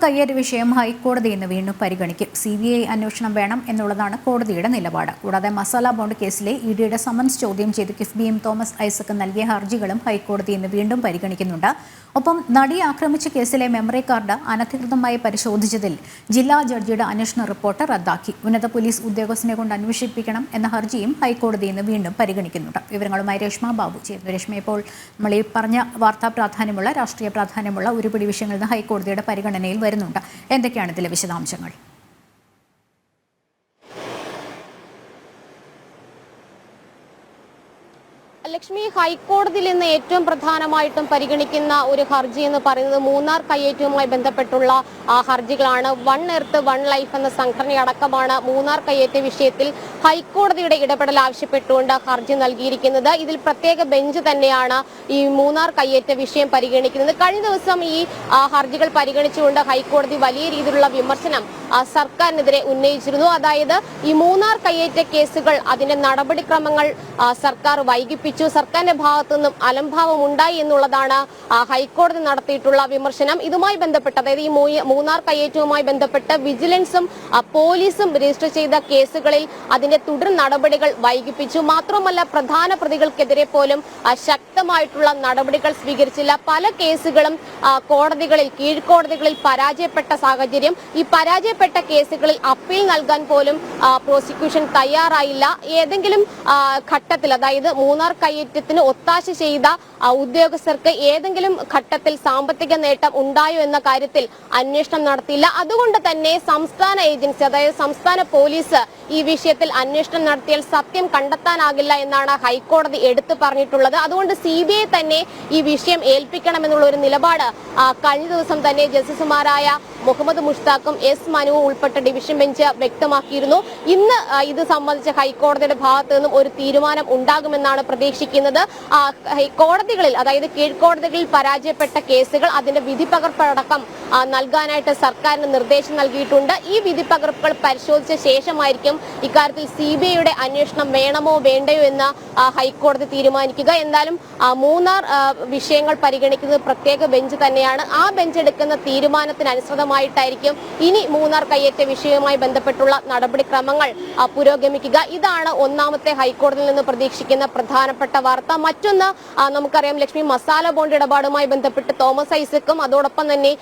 കയ്യേറ്റ വിഷയം ഹൈക്കോടതി ഇന്ന് വീണ്ടും പരിഗണിക്കും. CBI അന്വേഷണം വേണം എന്നുള്ളതാണ് കോടതിയുടെ നിലപാട്. കൂടാതെ മസാല ബോണ്ട് കേസിലെ ഇഡിയുടെ സമൻസ് ചോദ്യം ചെയ്ത് കിഫ്ബിയും തോമസ് ഐസക്കും നൽകിയ ഹർജികളും ഹൈക്കോടതി ഇന്ന് വീണ്ടും പരിഗണിക്കുന്നുണ്ട്. ഒപ്പം നടിയെ ആക്രമിച്ച കേസിലെ മെമ്മറി കാർഡ് അനധികൃതമായി പരിശോധിച്ചതിൽ ജില്ലാ ജഡ്ജിയുടെ അന്വേഷണ റിപ്പോർട്ട് റദ്ദാക്കി. ഉന്നത പോലീസ് ഉദ്യോഗസ്ഥനെ കൊണ്ട് അന്വേഷിപ്പിക്കണം എന്ന ഹർജിയും ഹൈക്കോടതി ഇന്ന് വീണ്ടും പരിഗണിക്കുന്നുണ്ട്. വിവരങ്ങളുമായി രേഷ്മ ബാബു ചേരുന്നു. രേഷ്മ, ഇപ്പോൾ നമ്മൾ ഈ പറഞ്ഞ വാർത്താ പ്രാധാന്യമുള്ള രാഷ്ട്രീയ പ്രാധാന്യമുള്ള ഒരുപിടി വിഷയങ്ങളിൽ നിന്ന് ഹൈക്കോടതിയുടെ പരിഗണനയിൽ വരുന്നുണ്ട്. എന്തൊക്കെയാണ് ഇതിലെ വിശദാംശങ്ങൾ? ലക്ഷ്മി, ഹൈക്കോടതിയിൽ നിന്ന് ഏറ്റവും പ്രധാനമായിട്ടും പരിഗണിക്കുന്ന ഒരു ഹർജി എന്ന് പറയുന്നത് മൂന്നാർ കയ്യേറ്റവുമായി ബന്ധപ്പെട്ടുള്ള ഹർജികളാണ്. വൺ എർത്ത് വൺ ലൈഫ് എന്ന സംഘടനയടക്കമാണ് മൂന്നാർ കയ്യേറ്റ വിഷയത്തിൽ ഹൈക്കോടതിയുടെ ഇടപെടൽ ആവശ്യപ്പെട്ടുകൊണ്ട് ഹർജി നൽകിയിരിക്കുന്നത്. ഇതിൽ പ്രത്യേക ബെഞ്ച് തന്നെയാണ് ഈ മൂന്നാർ കയ്യേറ്റ വിഷയം പരിഗണിക്കുന്നത്. കഴിഞ്ഞ ദിവസം ഈ ഹർജികൾ പരിഗണിച്ചുകൊണ്ട് ഹൈക്കോടതി വലിയ രീതിയിലുള്ള വിമർശനം സർക്കാരിനെതിരെ ഉന്നയിച്ചിരുന്നു. അതായത് ഈ മൂന്നാർ കയ്യേറ്റ കേസുകൾ അതിന്റെ നടപടിക്രമങ്ങൾ സർക്കാർ വൈകിപ്പിച്ചു, സർക്കാരിന്റെ ഭാഗത്തു നിന്നും അലംഭാവം ഉണ്ടായി എന്നുള്ളതാണ് ഹൈക്കോടതി നടത്തിയിട്ടുള്ള വിമർശനം. ഇതുമായി ബന്ധപ്പെട്ട്, അതായത് ഈ മൂന്നാർ കയ്യേറ്റവുമായി ബന്ധപ്പെട്ട് വിജിലൻസും പോലീസും രജിസ്റ്റർ ചെയ്ത കേസുകളിൽ അതിന്റെ തുടർ നടപടികൾ വൈകിപ്പിച്ചു. മാത്രമല്ല, പ്രധാന പ്രതികൾക്കെതിരെ പോലും ശക്തമായിട്ടുള്ള നടപടികൾ സ്വീകരിച്ചില്ല. പല കേസുകളും കോടതികളിൽ, കീഴ്ക്കോടതികളിൽ പരാജയപ്പെട്ട സാഹചര്യം. ഈ പരാജയപ്പെട്ട കേസുകളിൽ അപ്പീൽ നൽകാൻ പോലും പ്രോസിക്യൂഷൻ തയ്യാറായില്ല. ഏതെങ്കിലും ഘട്ടത്തിൽ, അതായത് മൂന്നാർ കയ്യേറ്റത്തിന് ഒത്താശ ചെയ്ത ഉദ്യോഗസ്ഥർക്ക് ഏതെങ്കിലും ഘട്ടത്തിൽ സാമ്പത്തിക നേട്ടം ഉണ്ടായോ എന്ന കാര്യത്തിൽ അന്വേഷണം നടത്തിയില്ല. അതുകൊണ്ട് തന്നെ സംസ്ഥാന ഏജൻസി, അതായത് സംസ്ഥാന പോലീസ് ഈ വിഷയത്തിൽ അന്വേഷണം നടത്തിയാൽ സത്യം കണ്ടെത്താനാകില്ല എന്നാണ് ഹൈക്കോടതി എടുത്തു പറഞ്ഞിട്ടുള്ളത്. അതുകൊണ്ട് CBI തന്നെ ഈ വിഷയം ഏൽപ്പിക്കണമെന്നുള്ള ഒരു നിലപാട് കഴിഞ്ഞ ദിവസം തന്നെ ജസ്റ്റിസുമാരായ മുഹമ്മദ് മുഷ്താഖും S മനുവും ഉൾപ്പെട്ട ഡിവിഷൻ ബെഞ്ച് വ്യക്തമാക്കിയിരുന്നു. ഇന്ന് ഇത് സംബന്ധിച്ച് ഹൈക്കോടതിയുടെ ഭാഗത്തു നിന്നും ഒരു തീരുമാനം ഉണ്ടാകുമെന്നാണ് പ്രതീക്ഷിക്കുന്നത്. കോടതികളിൽ, അതായത് കീഴ്ക്കോടതികളിൽ പരാജയപ്പെട്ട കേസുകൾ അതിന്റെ വിധിപ്പകർപ്പടക്കം നൽകാനായിട്ട് സർക്കാരിന് നിർദ്ദേശം നൽകിയിട്ടുണ്ട്. ഈ വിധിപ്പകർപ്പുകൾ പരിശോധിച്ച ശേഷമായിരിക്കും ഇക്കാര്യത്തിൽ CBIയുടെ അന്വേഷണം വേണമോ വേണ്ടയോ എന്ന് ഹൈക്കോടതി തീരുമാനിക്കുക. എന്തായാലും മൂന്നാർ വിഷയങ്ങൾ പരിഗണിക്കുന്നത് പ്രത്യേക ബെഞ്ച് തന്നെയാണ്. ആ ബെഞ്ച് എടുക്കുന്ന തീരുമാനത്തിനനുസൃതമായിട്ടായിരിക്കും ഇനി മൂന്നാർ കയ്യേറ്റ വിഷയവുമായി ബന്ധപ്പെട്ടുള്ള നടപടിക്രമങ്ങൾ പുരോഗമിക്കുക. ഇതാണ് ഒന്നാമത്തെ ഹൈക്കോടതിയിൽ നിന്ന് പ്രതീക്ഷിക്കുന്ന പ്രധാനപ്പെട്ട വാർത്ത. മറ്റൊന്ന്, നമുക്കറിയാം ലക്ഷ്മി, മസാല ബോണ്ട് ഇടപാടുമായി ബന്ധപ്പെട്ട് തോമസ് ഐസക്കും അതോടൊപ്പം തന്നെ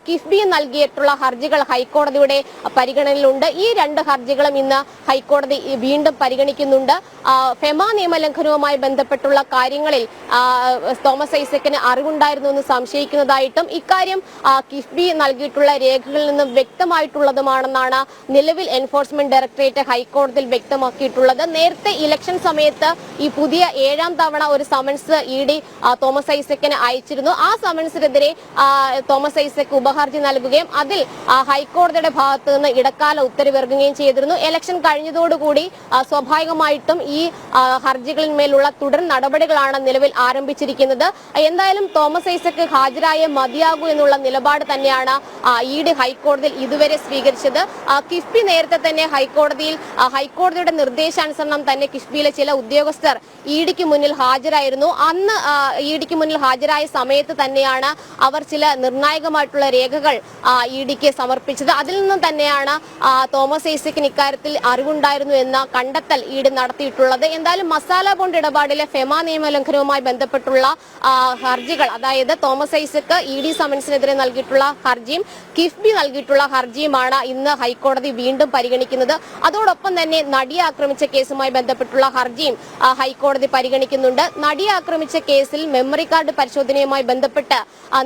കിഫ്ബി നൽകിയിട്ടുള്ള ഹർജികൾ ഹൈക്കോടതിയുടെ പരിഗണനയിലുണ്ട്. ഈ രണ്ട് ഹർജികളും ഇന്ന് ഹൈക്കോടതി വീണ്ടും പരിഗണിക്കുന്നുണ്ട്. ഫെമ നിയമലംഘനവുമായി ബന്ധപ്പെട്ടുള്ള കാര്യങ്ങളിൽ തോമസ് ഐസക്കിന് അറിവുണ്ടായിരുന്നു എന്ന് സംശയിക്കുന്നതായിട്ടും ഇക്കാര്യം കിഫ്ബി നൽകിയിട്ടുള്ള രേഖകളിൽ നിന്നും വ്യക്തമായിട്ടുള്ളതുമാണെന്നാണ് നിലവിൽ എൻഫോഴ്സ്മെന്റ് ഡയറക്ടറേറ്റ് ഹൈക്കോടതിയിൽ വ്യക്തമാക്കിയിട്ടുള്ളത്. നേരത്തെ ഇലക്ഷൻ സമയത്ത് ഈ പുതിയ 7ാം തവണ ഒരു സമൻസ് ED തോമസ് ഐസക്കിന് അയച്ചിരുന്നു. ആ സമൻസിനെതിരെ തോമസ് ഐസക് ഉപഹർജി നൽകുകയും അതിൽ ഹൈക്കോടതിയുടെ ഭാഗത്ത് നിന്ന് ഇടക്കാല ഉത്തരവിറങ്ങുകയും ചെയ്തിരുന്നു. ഇലക്ഷൻ കഴിഞ്ഞതോടുകൂടി സ്വാഭാവികമായിട്ടും ഈ ഹർജികളിന്മേലുള്ള തുടർ നടപടികളാണ് നിലവിൽ ആരംഭിച്ചിരിക്കുന്നത്. എന്തായാലും തോമസ് ഐസക് ഹാജരായേ മതിയാകൂ എന്നുള്ള നിലപാട് തന്നെയാണ് ED ഹൈക്കോടതിയിൽ ഇതുവരെ സ്വീകരിച്ചത്. കിഫ്ബി നേരത്തെ തന്നെ ഹൈക്കോടതിയുടെ നിർദ്ദേശാനുസരണം തന്നെ കിഫ്ബിയിലെ ചില ഉദ്യോഗസ്ഥർ EDക്ക് മുന്നിൽ ഹാജരായിരുന്നു. അന്ന് EDക്ക് മുന്നിൽ ഹാജരായ സമയത്ത് തന്നെയാണ് അവർ ചില നിർണായകമായിട്ടുള്ള രേഖകൾ EDക്ക് സമർപ്പിച്ചത്. അതിൽ നിന്നും തന്നെയാണ് തോമസ് ഐസക്കിന് ഇക്കാര്യത്തിൽ അറിവുണ്ടായിരുന്നു എന്ന കണ്ടെത്തൽ ED നടത്തിയിട്ടുള്ളത്. എന്തായാലും മസാല ബോണ്ട് ഇടപാടിലെ ഫെമ നിയമലംഘനവുമായി ബന്ധപ്പെട്ടുള്ള ഹർജികൾ, അതായത് തോമസ് ഐസക് ED സമൻസിനെതിരെ നൽകിയിട്ടുള്ള ഹർജിയും കിഫ്ബി നൽകിയിട്ടുള്ള ഹർജിയുമാണ് ഇന്ന് ഹൈക്കോടതി വീണ്ടും പരിഗണിക്കുന്നത്. അതോടൊപ്പം തന്നെ നടിയെ ആക്രമിച്ച കേസുമായി ബന്ധപ്പെട്ടുള്ള ഹർജിയും ഹൈക്കോടതി പരിഗണിക്കുന്നുണ്ട്. നടിയെ ആക്രമിച്ച കേസിൽ മെമ്മറി കാർഡ് പരിശോധനയുമായി ബന്ധപ്പെട്ട്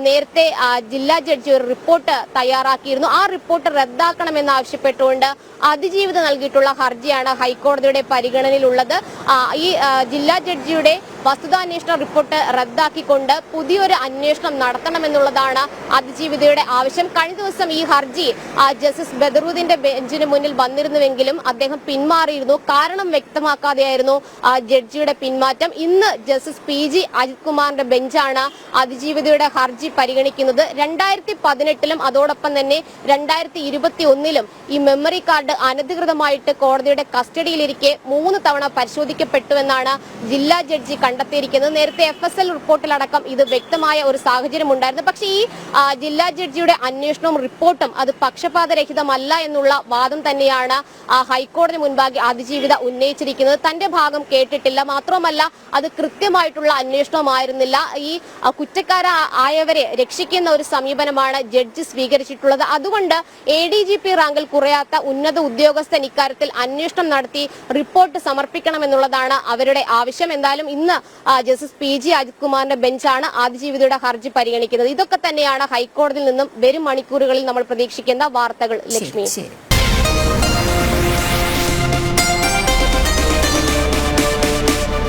നേരത്തെ ജില്ലാ ജഡ്ജി ഒരു റിപ്പോർട്ട് തയ്യാറാക്കിയിരുന്നു. ആ റിപ്പോർട്ട് റദ്ദാക്കണമെന്ന് ആവശ്യപ്പെട്ടുകൊണ്ട് അതിജീവിത നൽകിയിട്ടുള്ള ഹർജിയാണ് ഹൈക്കോടതിയുടെ പരിഗണനയിലുള്ളത്. ഈ ജില്ലാ ജഡ്ജിയുടെ വസ്തുതാന്വേഷണ റിപ്പോർട്ട് റദ്ദാക്കിക്കൊണ്ട് പുതിയൊരു അന്വേഷണം നടത്തണമെന്നുള്ളതാണ് അതിജീവിതയുടെ ആവശ്യം. കഴിഞ്ഞ ദിവസം ഈ ഹർജി ജസ്റ്റിസ് ബദറുദ്ദീന്റെ ബെഞ്ചിന് മുന്നിൽ വന്നിരുന്നുവെങ്കിലും അദ്ദേഹം പിന്മാറിയിരുന്നു. കാരണം വ്യക്തമാക്കാതെയായിരുന്നു ജഡ്ജിയുടെ പിന്മാറ്റം. ഇന്ന് ജസ്റ്റിസ് PG അജിത് കുമാറിന്റെ ബെഞ്ചാണ് അതിജീവിതയുടെ ഹർജി പരിഗണിക്കുന്നത്. 2018 അതോടൊപ്പം തന്നെ 2021 ഈ മെമ്മറി കാർഡ് അനധികൃതമായിട്ട് കോടതിയുടെ കസ്റ്റഡിയിലിരിക്കെ 3 തവണ പരിശോധിക്കപ്പെട്ടുവെന്നാണ് ജില്ലാ ജഡ്ജി കണ്ടെത്തിയിരിക്കുന്നത്. നേരത്തെ FSL റിപ്പോർട്ടിലടക്കം ഇത് വ്യക്തമായ ഒരു സാഹചര്യം ഉണ്ടായിരുന്നു. പക്ഷേ ഈ ജില്ലാ ജഡ്ജിയുടെ അന്വേഷണവും റിപ്പോർട്ടും അത് പക്ഷപാതരഹിതമല്ല എന്നുള്ള വാദം തന്നെയാണ് ഹൈക്കോടതി മുൻപാകെ അതിജീവിത ഉന്നയിച്ചിരിക്കുന്നത്. തന്റെ ഭാഗം കേട്ടിട്ടില്ല, മാത്രമല്ല അത് കൃത്യമായിട്ടുള്ള അന്വേഷണമായിരുന്നില്ല. ഈ കുറ്റക്കാരായവരെ രക്ഷിക്കുന്ന ഒരു സമീപനമാണ് ജഡ്ജി സ്വീകരിച്ചിട്ടുള്ളത്. അതുകൊണ്ട് ADGP റാങ്കിൽ കുറയാത്ത ഉന്നത ഉദ്യോഗസ്ഥൻ ഇക്കാര്യത്തിൽ അന്വേഷണം നടത്തി റിപ്പോർട്ട് സമർപ്പിക്കണമെന്നുള്ളതാണ് അവരുടെ ആവശ്യം. എന്തായാലും ഇന്ന് ജസ്റ്റിസ് PG അജിത് കുമാറിന്റെ ബെഞ്ചാണ് അതിജീവിതയുടെ ഹർജി പരിഗണിക്കുന്നത്. ഇതൊക്കെ തന്നെയാണ് ഹൈക്കോടതിയിൽ നിന്നും വരും മണിക്കൂറുകളിൽ നമ്മൾ പ്രതീക്ഷിക്കുന്ന വാർത്തകൾ. ലക്ഷ്മി.